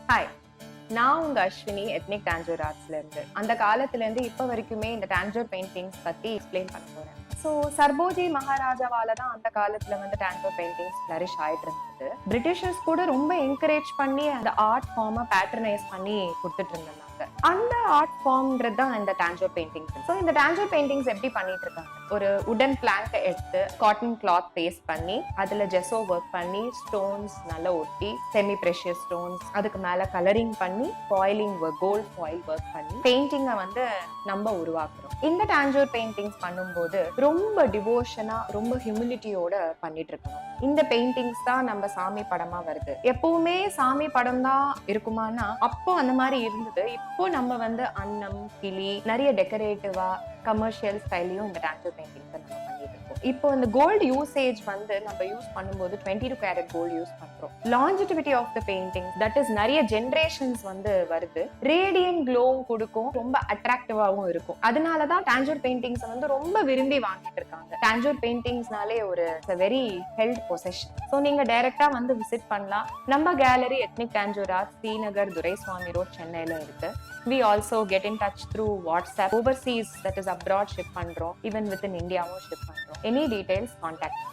Hi, நான் உங்க Ashwini ethnic Tanjore ஆர்ட்ஸ்ல இருந்து. அந்த காலத்துல இருந்து இப்ப வரைக்குமே இந்த டான்ஜூர் பெயிண்டிங்ஸ் பத்தி எக்ஸ்பிளைன் பண்ண போறேன். ஸோ சர்போஜி மகாராஜாவால தான் அந்த காலத்துல வந்து டான்ஜூர் பெயிண்டிங்ஸ் ஃபிளரிஷ் ஆயிட்டு இருந்தது. பிரிட்டிஷர்ஸ் கூட ரொம்ப என்கரேஜ் பண்ணி அந்த ஆர்ட் ஃபார்மை பேட்டர்னைஸ் பண்ணி கொடுத்துட்டு இருந்தாங்க. அந்த ஆர்ட் ஃபார்ம்ன்றது தான் இந்த டான்ஜூர் பெயிண்டிங்ஸ். ஸோ இந்த டான்ஜூர் பெயிண்டிங்ஸ் எப்படி பண்ணிட்டு இருக்காங்க? ஒரு உடன் பிளாங்கை எடுத்து காட்டன் கிளாத் பேஸ்ட் பண்ணி அதுல ஜெசோ ஒர்க் பண்ணி ஸ்டோன்ஸ் நல்லா ஒட்டி செமி ப்ரெஷியஸ் ஸ்டோன்ஸ் அதுக்கு மேல கலரிங் பண்ணி foiling work gold foil work பண்ணி பெயிண்டிங்கை வந்து நம்ம உருவாக்குறோம். இந்த டான்ஜூர் பெயிண்டிங்ஸ் பண்ணும்போது ரொம்ப டிவோஷனா ரொம்ப ஹியூமிலிட்டியோட பண்ணிட்டு இருக்கணும். இந்த பெயிண்டிங்ஸ் தான் நம்ம சாமி படமா வருது. எப்பவுமே சாமி படம் தான் இருக்குமானா அப்போ அந்த மாதிரி இருந்தது. இப்போ நம்ம வந்து அன்னம் கிளி நிறைய டெக்கரேட்டிவா கமர்ஷியல் ஸ்டைலையும் இந்த டான்ஜூர் பெயிண்டிங்ஸ் நம்ம பண்ணிட்டு இருக்கோம். இப்போ இந்த கோல்டு யூசேஜ் வந்து நம்ம யூஸ் பண்ணும்போது 22 கேரட் கோல்டு யூஸ் பண்றோம். Longevity of the paintings that is நிறைய ஜெனரேஷன்ஸ் வந்து வருது. ரேடியன்ட் க்ளோவும் கொடுக்கும், ரொம்ப அட்ராக்டிவாவும் இருக்கும். அதனாலதான் டான்ஜூர் பெயிண்டிங்ஸ் வந்து ரொம்ப விரும்பி வாங்கிட்டு இருக்காங்க. டான்ஜூர் பெயிண்டிங்ஸ்னாலே ஒரு வெரி ஹெல்ட் பொசிஷன். ஸோ நீங்க டைரக்டா வந்து விசிட் பண்ணலாம். நம்ம gallery ethnic Tanjore arts Srinagar Duraiswamy road சென்னையில இருக்கு. We also get in touch through WhatsApp. Overseas, that is abroad, ship பண்றோம். Even within India ship பண்றோம். Any details, contact me.